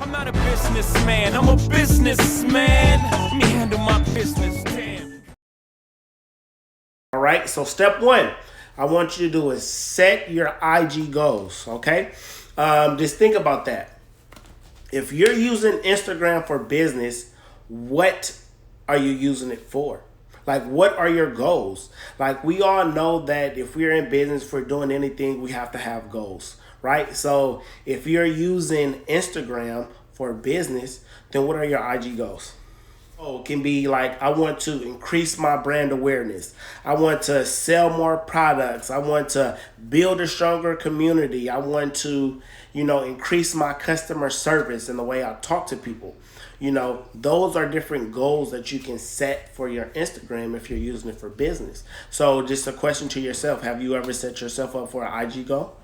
I'm not a businessman, I'm a businessman. Let me handle my business, damn. All right, so step one, I want you to do is set your IG goals, okay? Just think about that. If you're using Instagram for business, what are you using it for? Like, what are your goals? Like, we all know that if we're in business, if we're doing anything, we have to have goals, right? So, if you're using Instagram for business, then what are your IG goals? Oh, it can be like, I want to increase my brand awareness. I want to sell more products. I want to build a stronger community. I want to, increase my customer service and the way I talk to people. Those are different goals that you can set for your Instagram if you're using it for business. So just a question to yourself, have you ever set yourself up for an IG goal?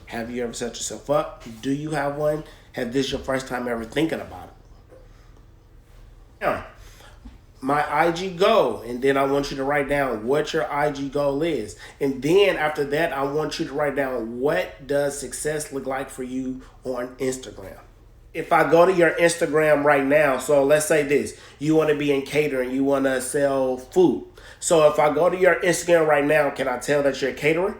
Have you ever set yourself up? Do you have one? Have this your first time ever thinking about it? Now, my IG goal, and then I want you to write down what your IG goal is. And then after that, I want you to write down, what does success look like for you on Instagram? If I go to your Instagram right now, so let's say this, you want to be in catering, you want to sell food. So if I go to your Instagram right now, can I tell that you're a caterer?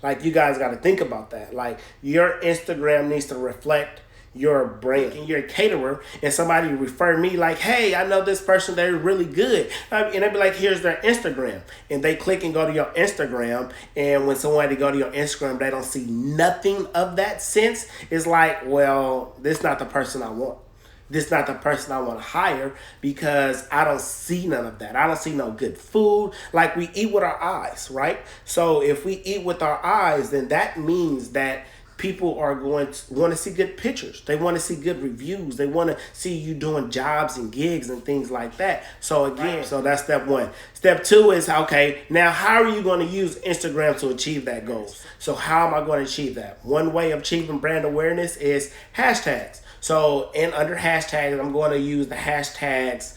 Like, you guys got to think about that. Like, your Instagram needs to reflect your brand. And you're a caterer and somebody refer me like, hey, I know this person, they're really good. And they'd be like, here's their Instagram. And they click and go to your Instagram. And when somebody go to your Instagram, they don't see nothing of that sense. It's like, well, this is not the person I want. This is not the person I want to hire, because I don't see none of that. I don't see no good food. Like, we eat with our eyes, right? So if we eat with our eyes, then that means that people are going to want to see good pictures. They want to see good reviews. They want to see you doing jobs and gigs and things like that. So again, so that's step one. Step two is, okay, now how are you going to use Instagram to achieve that goal? So how am I going to achieve that? One way of achieving brand awareness is hashtags. So under hashtags, I'm going to use the hashtags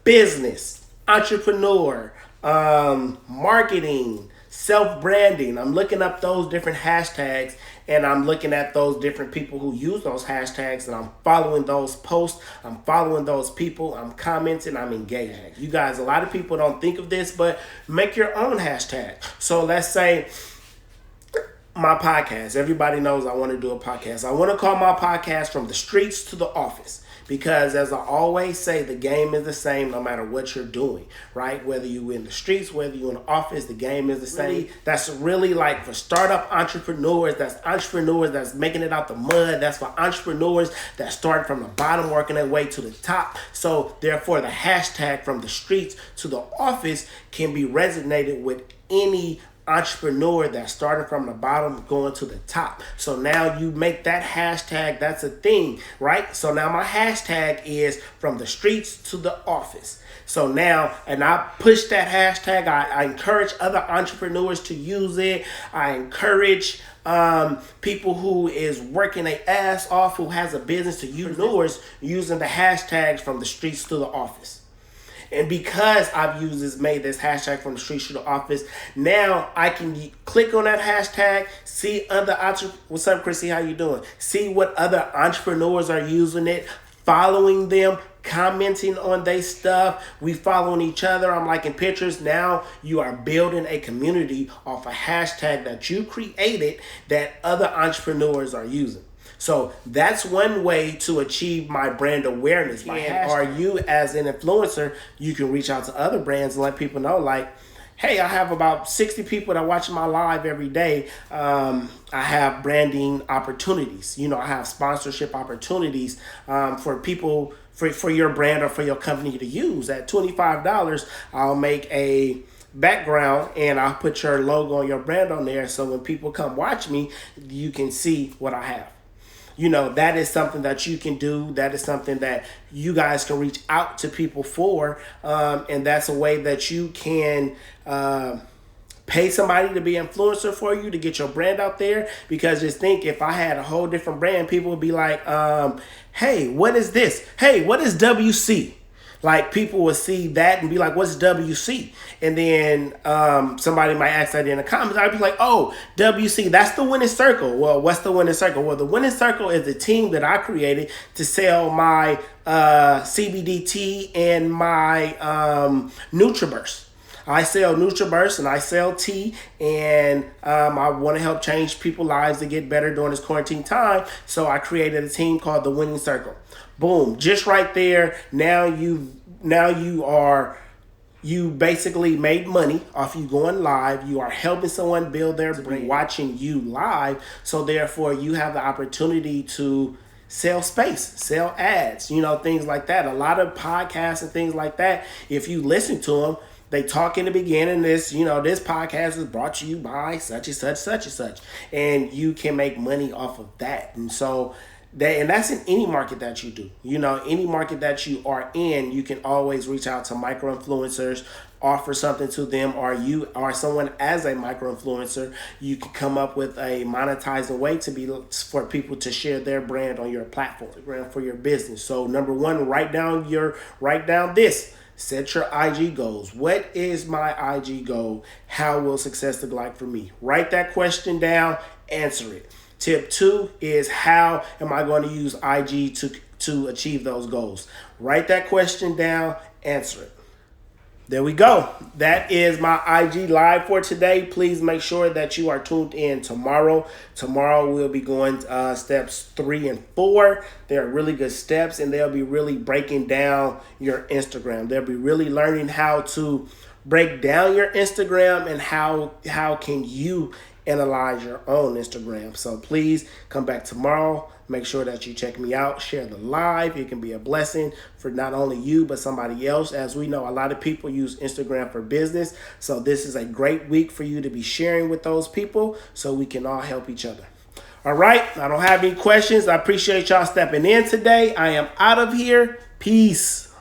business, entrepreneur, marketing, self-branding. I'm looking up those different hashtags, and I'm looking at those different people who use those hashtags, and I'm following those posts. I'm following those people. I'm commenting. I'm engaging. You guys, a lot of people don't think of this, but make your own hashtag. So let's say my podcast. Everybody knows I want to do a podcast. I want to call my podcast From the Streets to the Office. Because as I always say, the game is the same no matter what you're doing, right? Whether you're in the streets, whether you're in the office, the game is the same. Really, that's really like for startup entrepreneurs, that's entrepreneurs that's making it out the mud. That's for entrepreneurs that start from the bottom, working their way to the top. So therefore, the hashtag From the Streets to the Office can be resonated with any entrepreneur that started from the bottom going to the top. So now you make that hashtag, that's a thing, right? So now my hashtag is From the Streets to the Office. So now, and I push that hashtag. I encourage other entrepreneurs to use it. I encourage people who is working their ass off, who has a business, to use yours using the hashtags From the Streets to the Office. And because I've made this hashtag From the Streets to the Office, now I can click on that hashtag, see other what's up, Chrissy? How you doing? See what other entrepreneurs are using it, following them, commenting on their stuff. We following each other. I'm liking pictures. Now you are building a community off a hashtag that you created that other entrepreneurs are using. So that's one way to achieve my brand awareness. Or you as an influencer, you can reach out to other brands and let people know, like, hey, I have about 60 people that watch my live every day. I have branding opportunities. I have sponsorship opportunities for people, for your brand or for your company to use. At $25, I'll make a background and I'll put your logo and your brand on there. So when people come watch me, you can see what I have. That is something that you can do. That is something that you guys can reach out to people for. And that's a way that you can pay somebody to be an influencer for you to get your brand out there. Because just think, if I had a whole different brand, people would be like, hey, what is this? Hey, what is WC? Like people will see that and be like, "What's WC?" And then somebody might ask that in the comments. I'd be like, "Oh, WC, that's the winning circle." Well, what's the winning circle? Well, the winning circle is the team that I created to sell my CBD tea and my NutriBurst. I sell NutriBurst and I sell tea, and I want to help change people's lives to get better during this quarantine time. So I created a team called the Winning Circle. Boom, just right there. You basically made money off you going live. You are helping someone build their brand, watching you live. So therefore, you have the opportunity to sell space, sell ads, things like that. A lot of podcasts and things like that, if you listen to them, they talk in the beginning, this podcast is brought to you by such and such, such and such. And you can make money off of that. And so that's in any market that you do. Any market that you are in, you can always reach out to micro influencers, offer something to them, or you are someone as a micro influencer, you can come up with a monetizing way for people to share their brand on your platform for your business. So number one, write down this. Set your IG goals. What is my IG goal? How will success look like for me? Write that question down, answer it. Tip 2 is, how am I going to use IG to achieve those goals? Write that question down, answer it. There we go. That is my IG live for today. Please make sure that you are tuned in tomorrow. Tomorrow we'll be going steps 3 and 4. They are really good steps, and they'll be really breaking down your Instagram. They'll be really learning how to break down your Instagram and how can you analyze your own Instagram. So please come back tomorrow. Make sure that you check me out. Share the live. It can be a blessing for not only you, but somebody else. As we know, a lot of people use Instagram for business. So this is a great week for you to be sharing with those people so we can all help each other. All right. I don't have any questions. I appreciate y'all stepping in today. I am out of here. Peace.